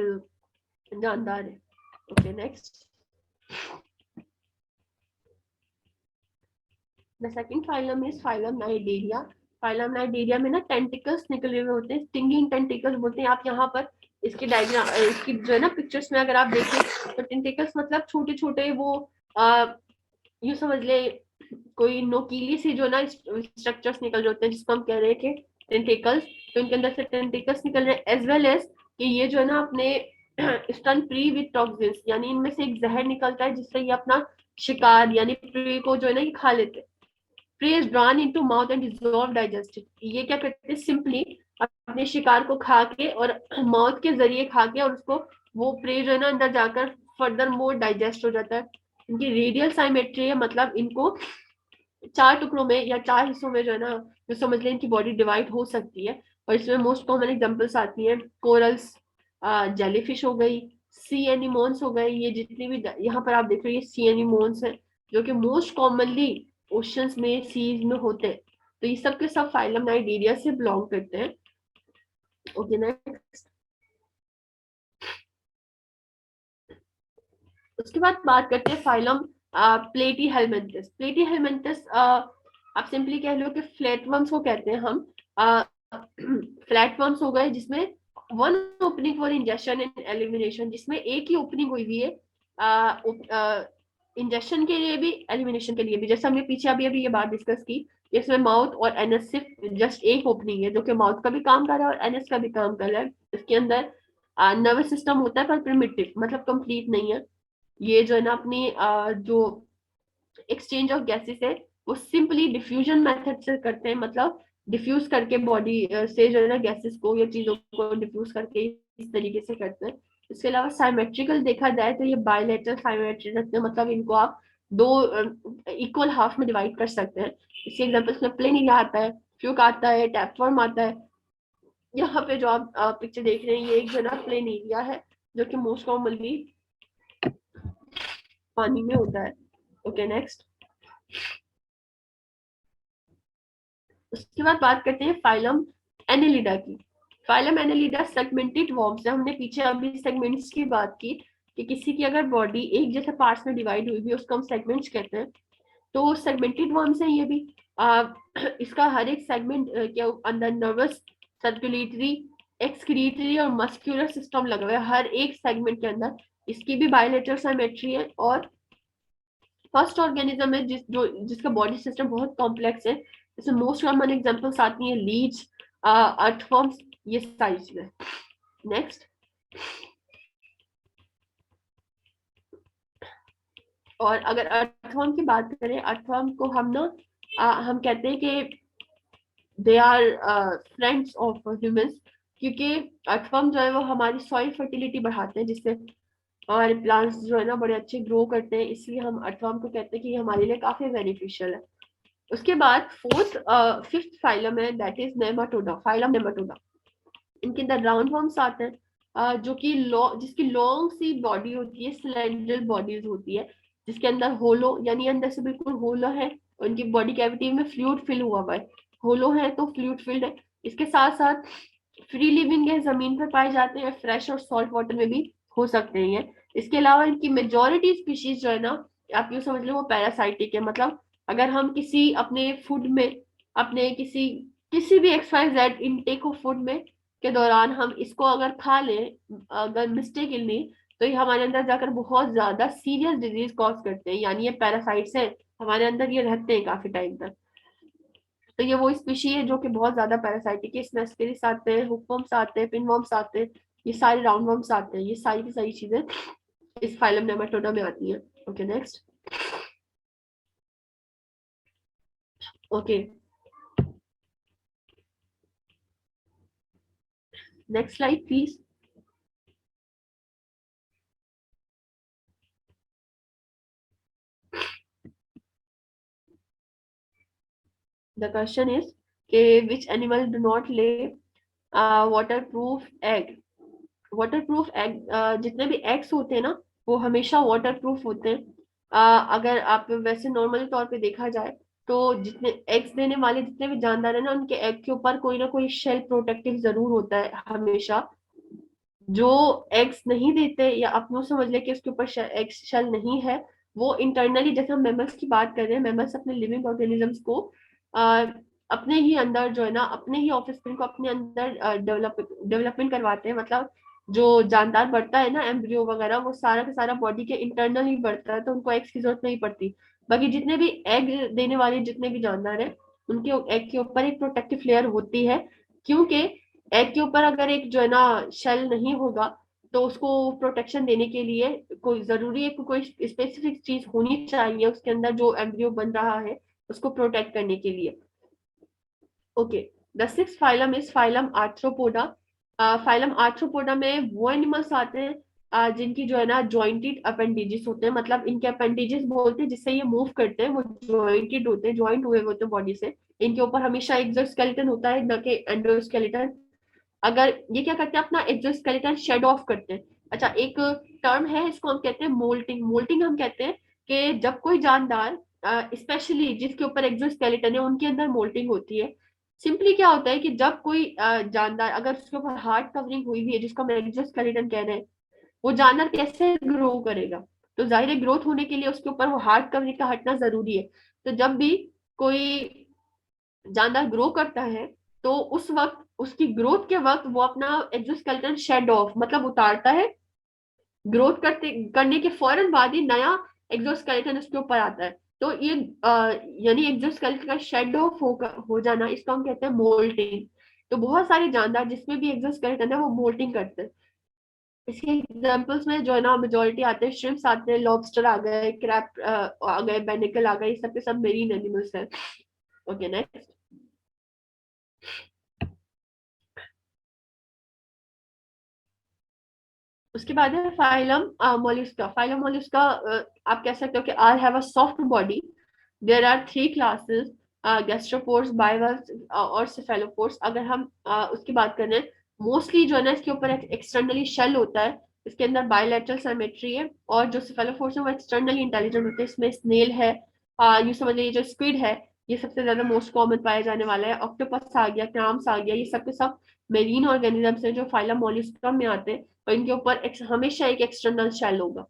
जानदार है। Okay, next. The second phylum is phylum Cnidaria. Phylum Cnidaria में ना टेंटिकल्स निकले हुए होते हैं, स्टिंगिंग टेंटिकल्स बोलते हैं। आप यहाँ पर इसकी डायग्राम, इसकी जो है ना पिक्चर्स में अगर आप देखें तो टेंटिकल्स मतलब छोटे छोटे वो यूँ समझ ले कोई नोकीली सी जो ना स्ट्रक्चर्स निकल रहे होते हैं, जिसको हम कह रहे हैं कि टेंटिकल्स। तो इनके अंदर से टेंटिकल्स निकल रहे हैं, एज वेल एज कि ये जो है ना अपने स्टन प्री विद टॉक्सिन्स, यानी इनमें से एक जहर निकलता है जिससे ये अपना शिकार यानी प्री को जो है ना ये खा लेते हैं। Prey is drawn into mouth and dissolve digested. ये क्या करते हैं, सिंपली अपने शिकार को खा के और माउथ के जरिए खा के, और उसको वो प्रे जो है ना अंदर जाकर फर्दर मोर डाइजेस्ट हो जाता है। इनकी रेडियल साइमेट्री है, मतलब इनको 4 टुकड़ों में या 4 हिस्सों में जो है ना, जो समझ लें इनकी बॉडी डिवाइड हो सकती है। और इसमें मोस्ट कॉमन एग्जांपल्स आती हैं कोरल्स, जेलीफिश हो गई, सी एनिमोन्स हो गए। ये जितनी भी यहाँ पर आप देख रहे हो ये सी एनिमोन्स हैं, जो कि मोस्ट कॉमनली ओशंस में, सीज में होते हैं। तो ये सब के सब फाइलम नाइडेरिया से बिलोंग करते हैं। Okay, next. उसके बाद बात करते हैं फाइलम प्लेटी हेलमेंथस। प्लेटी हेलमेंथस आप सिंपली कह लो कि फ्लैटवर्म्स को कहते हैं हम। फ्लैटवर्म्स हो गए जिसमें one opening for injection and elimination, जिसमें एक ही ओपनिंग हुई हुई है इंजेक्शन के लिए भी, एलिमिनेशन के लिए भी। जैसे हमने पीछे अभी अभी ये बात डिस्कस की, इसमें माउथ और एनएस सिर्फ जस्ट एक ओपनिंग है, जो कि माउथ का भी काम कर रहा है और एनएस का भी काम कर रहा है। इसके अंदर नर्वस सिस्टम होता है पर प्रिमिटिव, मतलब कंप्लीट नहीं है। ये जो है ना अपनी जो एक्सचेंज ऑफ गैसेस है वो सिंपली डिफ्यूजन मेथड से करते हैं, मतलब डिफ्यूज करके बॉडी से जो है ना गैसेस को या चीजों को डिफ्यूज करके इस तरीके से करते हैं। इसके अलावा साइमेट्रिकल देखा जाए तो ये बायलेटरल साइमेट्री रखते हैं, मतलब इनको आप दो इक्वल हाफ में डिवाइड कर सकते हैं। इसके एग्जाम्पल्स में प्लेन एरिया आता है, फ्लूक आता है, टैपवर्म आता है। यहाँ पे जो आप पिक्चर देख रहे हैं ये एक जो है ना प्लेन एरिया है, जो कि मोस्ट कॉमनली पानी में होता है। Okay, next. उसके बाद बात करते हैं फाइलम एनेलिडा की। फाइलम एनेलिडा सेगमेंटेड वर्म्स है। हमने पीछे अभी सेगमेंट्स की बात की कि किसी की अगर बॉडी एक जैसे पार्ट्स में डिवाइड हुई भी उसको हम सेगमेंट्स कहते हैं। तो सेगमेंटेड वर्म्स है ये भी। इसका हर एक सेगमेंट के अंदर नर्वस, सर्कुलेटरी, एक्सक्रीटरी और मस्कुलर सिस्टम लगा हुआ है हर एक सेगमेंट के अंदर। इसकी भी बायलेटरल सिमेट्री है। और फर्स्ट ऑर्गेनिज्म है जिसका बॉडी सिस्टम बहुत कॉम्प्लेक्स है। इसमें मोस्ट कॉमन एग्जांपल्स आती हैं लीच, अर्थवर्म्स, ये सारी चीजें। नेक्स्ट। और अगर अर्थवर्म की बात करें, अर्थवर्म को हम ना हम कहते हैं कि they are friends of humans, क्योंकि अर्थवर्म जो है वो हमारी सॉइल फर्टिलिटी बढ़ाते हैं, जिससे हमारे प्लांट्स जो है ना बड़े अच्छे ग्रो करते हैं। इसलिए हम अर्थवर्म को कहते हैं कि ये हमारे लिए काफी बेनिफिशियल है। उसके बाद फिफ्थ फाइलम है, that is Nematoda, phylum Nematoda. इनके अंदर राउंड वर्म्स आते हैं, जो कि जिसकी लॉन्ग सी बॉडी होती है, सिलेंड्रल बॉडीज होती है, जिसके अंदर होलो यानी अंदर से बिल्कुल होलो है, और इनकी बॉडी कैविटी में फ्लूइड फिल हुआ हुआ है। होलो है तो फ्लूइड फिल्ड है। इसके साथ साथ फ्री लिविंग है, जमीन पर पाए जाते हैं, फ्रेश और सॉल्ट वाटर में भी हो सकते हैं ये। इसके अलावा इनकी मेजोरिटी स्पीशीज जो है ना, आप यूँ समझ लो वो पैरासाइटिक है। मतलब अगर हम किसी अपने फूड में, अपने किसी किसी भी XYZ इनटेक ऑफ फूड में के दौरान हम इसको अगर खा लें, अगर मिस्टेकली, तो ये हमारे अंदर जाकर बहुत ज्यादा सीरियस डिजीज कॉज करते हैं, यानी ये पैरासाइट्स हैं हमारे अंदर, ये रहते हैं काफी टाइम तक। तो ये वो स्पीशी है जो कि बहुत ज्यादा पैरासाइटिक है। इसमें एस्केरिस आते हैं, हुकवर्म्स आते हैं, पिनवर्म्स आते हैं, ये सारे राउंडवर्म्स आते हैं, ये सारी की सारी चीजें इस फाइलम नेमाटोडा में आती हैं। Okay next. Okay next slide please. The question is के विच एनिमल डू नॉट ले water proof egg. Water proof egg, जितने भी एग्स होते हैं ना वो हमेशा वाटर प्रूफ होते हैं। अगर आप वैसे नॉर्मली तौर पे देखा जाए तो जितने एग्स देने वाले जितने भी जानदार है ना, उनके एग के ऊपर कोई ना कोई शेल प्रोटेक्टिव जरूर होता है हमेशा। जो एग्स नहीं देते या अपनों समझ ले कि उसके ऊपर एग्स शेल नहीं है, वो इंटरनली, जैसे हम मेमल्स की बात कर रहे हैं, मेमल्स अपने लिविंग ऑर्गेनिजम्स को आ, अपने ही अंदर जो है ना, अपने ही ऑफस्प्रिंग को अपने अंदर डेवलपमेंट करवाते हैं। मतलब जो जानदार बढ़ता है ना, एम्ब्रियो वगैरह, वो सारा का सारा बॉडी के इंटरनल ही बढ़ता है, तो उनको एग्स की जरूरत नहीं पड़ती। बाकी जितने भी एग देने वाले जितने भी जानदार हैं, उनके एग के ऊपर एक प्रोटेक्टिव लेयर होती है। क्योंकि एग के ऊपर अगर एक जो है ना शेल नहीं होगा, तो उसको प्रोटेक्शन देने के लिए कोई जरूरी है कि कोई स्पेसिफिक चीज होनी चाहिए उसके अंदर, जो एम्ब्रियो बन रहा है उसको प्रोटेक्ट करने के लिए। Okay, the six phylum is phylum arthropoda. Phylum arthropoda में वो एनिमल्स आते हैं जिनकी जो है ना जॉइंटेड अपेंडेजेस होते हैं। मतलब इनके अपेंडेजेस बोलते हैं जिससे ये मूव करते हैं, वो जॉइंटेड होते हैं, जॉइंट हुए होते हैं बॉडी से। इनके ऊपर हमेशा एक्सोस्केलेटन होता है, न कि एंडोस्केलेटन। अगर ये क्या करते हैं, अपना एक्सोस्केलेटन शेड ऑफ करते हैं। अच्छा, एक टर्म है, इसको हम कहते हैं मोल्टिंग। मोल्टिंग हम कहते हैं कि जब कोई जानदार, स्पेशली जिसके ऊपर एक्सोस्केलेटन है, उनके अंदर मोल्टिंग होती है। सिंपली क्या होता है कि जब कोई जानदार, अगर उसके ऊपर हार्ड कवरिंग हुई हुई है जिसको हम एक्सोस्केलेटन कह रहे हैं, वो जानवर कैसे ग्रो करेगा? तो जाहिर है ग्रोथ होने के लिए उसके ऊपर वो हार्ड कवरिंग का हटना जरूरी है। तो जब भी कोई जानवर ग्रो करता है, तो उस वक्त, उसकी ग्रोथ के वक्त, वो अपना एक्सोस्केलेटन शेड ऑफ, मतलब उतारता है। ग्रोथ करने के फौरन बाद ही नया एक्सोस्केलेटन उसके ऊपर आता है। तो ये यानी एक्सोस्केलेटन का शेड ऑफ हो जाना, इसको हम कहते हैं मोल्टिंग। तो बहुत सारे जानदार जिसमें भी एक्सोस्केलेटन है वो मोल्टिंग करते हैं। इसके एग्जांपल्स में जो है ना मेजोरिटी आते हैं, श्रिम्प्स आते हैं, लॉबस्टर आ गए, क्रैब आ गए, बेनिकल आ गए, ये सब के सब मेरीन एनिमल्स हैं। Okay next. उसके बाद है फाइलम मोलस्का। फाइलम मोलस्का, आप कह सकते हो कि are have a soft body. There are three classes, gastropods, bivalves और सेफेलोपोड्स। अगर हम उसकी बात करें, मोस्टली जो है ना इसके ऊपर एक्सटर्नली शेल होता है, इसके अंदर बायलैटरल सिमेट्री है। और जो सेफेलोपोड्स है वो एक्सटर्नली इंटेलिजेंट होते हैं। इसमें स्नेल है, यूं समझ लीजिए जो स्क्विड है, ये सबसे ज्यादा मोस्ट कॉमन पाया जाने वाला है। ऑक्टोपस आ गया, क्राम्स आ गया, ये सब के सब मेरीन ऑर्गेनिजम्स हैं जो फाइलम मोलस्का में आते हैं। और इनके ऊपर हमेशा एक एक्सटर्नल शेल होगा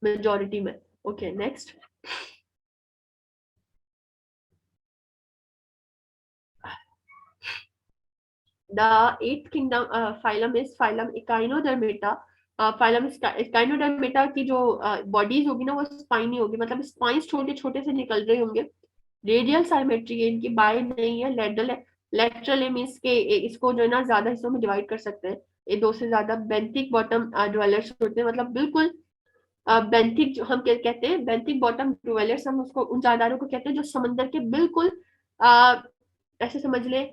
मेजोरिटी में। Okay next. The eighth kingdom phylum is phylum Echinodermata. Phylum Echinodermata की जो बॉडीज होगी ना वो स्पाइनी होगी, मतलब स्पाइंस छोटे छोटे से निकल रहे होंगे। रेडियल साइमेट्री है इनकी, बाय नहीं है, लेटरल है। लेटरल है मीन्स के इसको जो है ना ज्यादा हिस्सों में डिवाइड कर सकते हैं, ये दो से ज्यादा। बेंथिक बॉटम ड्वेलर्स होते हैं, मतलब बिल्कुल बेंथिक, जो हम कहते हैं बेंथिक बॉटम ड्वेलर्स, हम उसको उन जानदारों को कहते हैं जो समंदर के बिल्कुल आ, ऐसे समझ ले,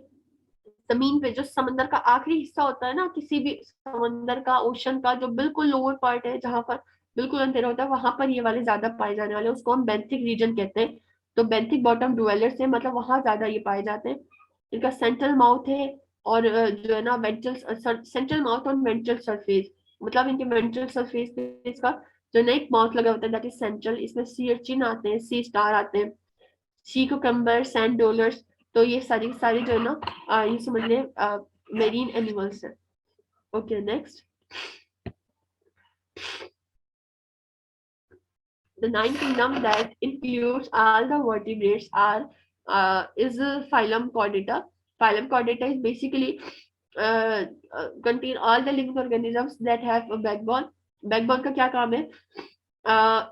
जमीन पे जो समंदर का आखिरी हिस्सा होता है ना, किसी भी समंदर का, ओशन का जो बिल्कुल लोअर पार्ट है जहां पर बिल्कुल अंधेरा होता है, वहां पर ये वाले ज्यादा पाए जाने वाले हैं, उसको हम बेंथिक रीजन कहते हैं। तो बेंथिक बॉटम डुवेलर्स है, मतलब वहां ज्यादा ये पाए जाते हैं। इनका सेंट्रल माउथ है, और जो है ना वेंट्रल, सेंट्रल माउथ और वेंट्रल सरफेस, मतलब इनके वेंट्रल सरफेस पे इसका जो ना एक माउथ लगा होता है, दैट इज सेंट्रल। इसमें सी अर्चिन आते हैं, सी स्टार आते हैं, सी कुकम्बर, सैंड डॉलर्स। तो ये सारी सारी जो है ना ये समझ ले मेरीन एनिमल्स है। Okay next. The ninth kingdom that includes all the vertebrates are is phylum Chordata. Phylum Chordata is basically contain all the living organisms that have a backbone. Backbone का क्या काम है?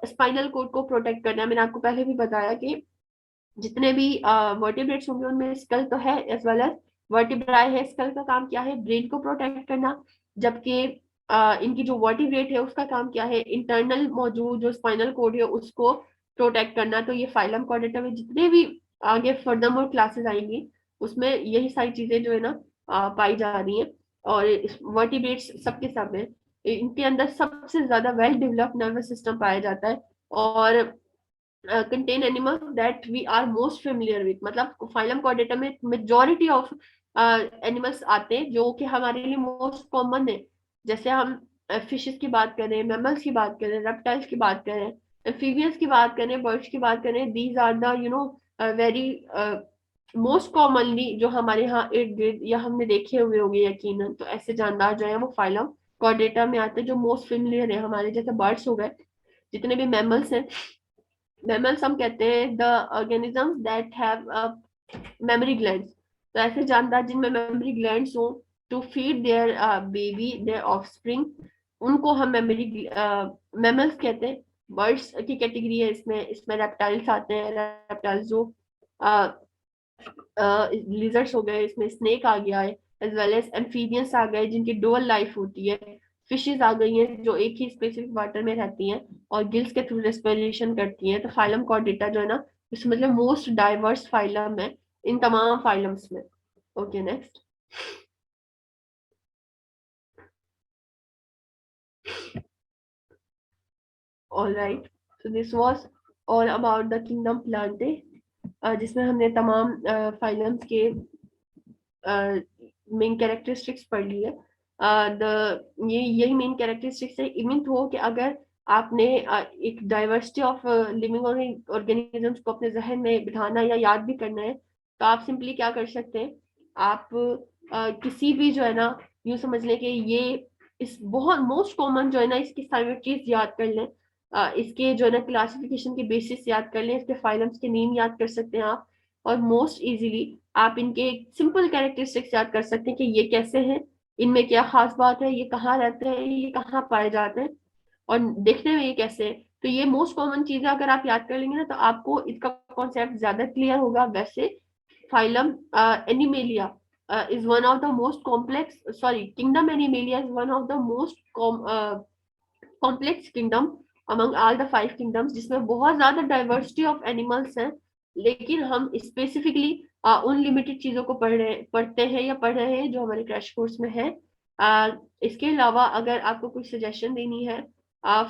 स्पाइनल कोड को protect करना। मैंने आपको पहले भी बताया कि जितने भी वर्टिब्रेट्स होंगे उनमें स्कल तो है एज वेल एज वर्टिब्राई है। स्कल का काम क्या है? ब्रेन को प्रोटेक्ट करना। जबकि इनकी जो वर्टिब्रेट है उसका काम क्या है? इंटरनल मौजूद जो स्पाइनल कोड है उसको प्रोटेक्ट करना। तो ये फाइलम कॉर्डेटा में जितने भी आगे फर्दरमोर क्लासेस आएंगी उसमें यही सारी चीजें जो है ना पाई जा रही हैं। और वर्टिब्रेट्स सबके सब है, इनके अंदर सबसे ज्यादा वेल डेवलप्ड नर्वस सिस्टम पाया जाता है। और contain animals that we are most familiar with, मतलब फाइलम कॉर्डेटा में मेजोरिटी ऑफ एनिमल्स आते हैं जो कि हमारे लिए मोस्ट कॉमन है। जैसे हम फिशेस की बात करें, मैमल्स की बात करें, रेप्टाइल्स की बात करें, एम्फीबियंस की बात करें, बर्ड्स की बात करें, these are the very most commonly जो हमारे यहाँ इर्द गिर्द या हमने देखे हुए होंगे यकीनन। तो ऐसे जानदार जो है वो फाइलम कॉर्डेटा में आते हैं जो मोस्ट फेमिलियर है हमारे। जैसे बर्ड्स हो गए, जितने भी मैमल्स हैं, मैमल्स हम कहते हैं the organisms that have mammary glands. तो ऐसे जानदार जिनमें मेमोरी ग्लैंड्स हो to feed their baby their offspring, उनको हम मेमोरी मैमल्स कहते हैं। बर्ड्स की कैटेगरी है इसमें। इसमें रेप्टाइल्स आते हैं, रेप्टाइल्स जो लिजर्ड्स हो गए, इसमें स्नेक आ गया है, एज वेल एज एम्फीबियंस आ गए जिनकी डुअल लाइफ होती है। फिशेस आ गई हैं जो एक ही स्पेसिफिक वाटर में रहती हैं और गिल्स के थ्रू रेस्पिरेशन करती हैं। तो फाइलम कॉर्डेटा जो है ना इसमें मतलब मोस्ट डाइवर्स फाइलम है इन तमाम फाइलम्स में। Okay next. All right, so this was all about the kingdom Plantae, जिसमें हमने तमाम फाइलम्स के मेन कैरेक्टरिस्टिक्स पढ़ ली है। द ये यही मेन कैरेक्टरिस्टिक्स है। इवन तो कि अगर आपने एक डाइवर्सिटी ऑफ लिविंग ऑर्गेनिजम्स को अपने जहन में बिठाना या याद भी करना है तो आप सिंपली क्या कर सकते हैं? आप किसी भी जो है ना, यूं समझ लें कि ये इस बहुत मोस्ट कॉमन जो है ना इसकी साइमेट्रीज याद कर लें, इसके जो है ना क्लासिफिकेशन के बेसिस याद कर लें, इसके फाइलम्स के नेम याद कर सकते हैं आप। और मोस्ट इजीली आप इनके सिंपल कैरेक्टरिस्टिक्स याद कर सकते हैं कि ये कैसे हैं, इनमें क्या खास बात है, ये कहाँ रहते हैं, ये कहाँ पाए जाते हैं, और देखने में ये कैसे है। तो ये मोस्ट कॉमन चीजें अगर आप याद कर लेंगे ना तो आपको इसका कॉन्सेप्ट ज्यादा क्लियर होगा। वैसे phylum animalia is one of the most complex, sorry, kingdom animalia is one of the most complex kingdom among all the 5 kingdoms, जिसमें बहुत ज्यादा डाइवर्सिटी ऑफ एनिमल्स हैं। लेकिन हम स्पेसिफिकली उन लिमिटेड चीजों को पढ़ते हैं या पढ़ रहे हैं जो हमारे क्रैश कोर्स में है। इसके अलावा अगर आपको कुछ सजेशन देनी है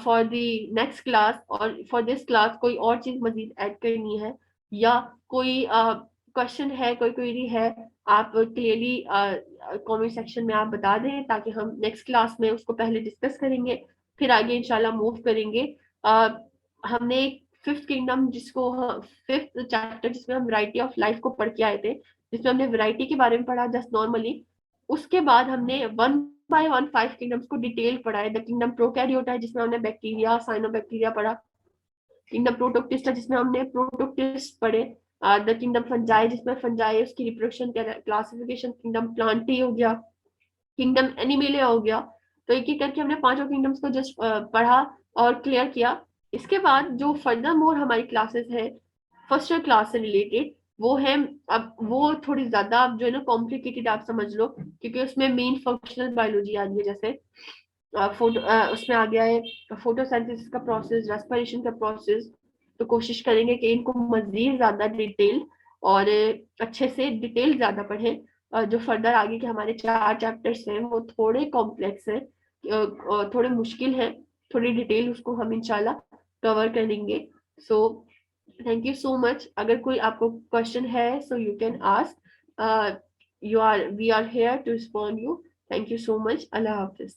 फॉर द नेक्स्ट क्लास और फॉर दिस क्लास, कोई और चीज मजीद ऐड करनी है या कोई क्वेश्चन है, कोई क्वेरी है, आप क्लियरली कमेंट सेक्शन में आप बता दें ताकि हम नेक्स्ट क्लास में उसको पहले डिस्कस करेंगे, फिर आगे इंशाल्लाह मूव करेंगे। हमने फिफ्थ किंगडम जिसको फिफ्थ चैप्टर जिसमें हम वैरायटी ऑफ लाइफ को पढ़ के आए थे, जिसमें हमने वैरायटी के बारे में पढ़ा जस्ट नॉर्मली। उसके बाद हमने वन बाय वन 5 किंगडम्स को डिटेल पढ़ा है। द किंगडम प्रोकैरियोटा है जिसमें हमने बैक्टीरिया, साइनोबैक्टीरिया पढ़ा। किंगडम प्रोटोक्टिस्टा जिसमें हमने प्रोटोक्टिस्ट पढ़े। द किंगडम फंजाई जिसमें फंजाई उसकी रिप्रोडक्शन क्लासिफिकेशन। किंगडम प्लांटी हो गया, किंगडम एनिमेलिया हो गया। तो एक एक करके हमने पांचों किंगडम्स को जस्ट पढ़ा और क्लियर किया। इसके बाद जो फर्दर मोर हमारी क्लासेस है फर्स्ट ईयर क्लास से रिलेटेड, वो है, अब वो थोड़ी ज्यादा आप जो है ना कॉम्प्लिकेटेड आप समझ लो, क्योंकि उसमें मेन फंक्शनल बायोलॉजी आ रही है। जैसे फोटो उसमें आ गया है फोटोसिंथेसिस का प्रोसेस, रेस्पिरेशन का प्रोसेस। तो कोशिश करेंगे कि इनको मजीद ज्यादा डिटेल और अच्छे से डिटेल ज्यादा पढ़ें। जो फर्दर आगे के हमारे 4 चैप्टर्स हैं वो थोड़े कॉम्प्लेक्स हैं, थोड़े मुश्किल हैं, थोड़ी डिटेल उसको हम इंशाल्लाह कवर करेंगे। So thank you so much. अगर कोई आपको क्वेश्चन है so you can ask, you are we are here to respond you. Thank you so much. अल्लाह हाफिज।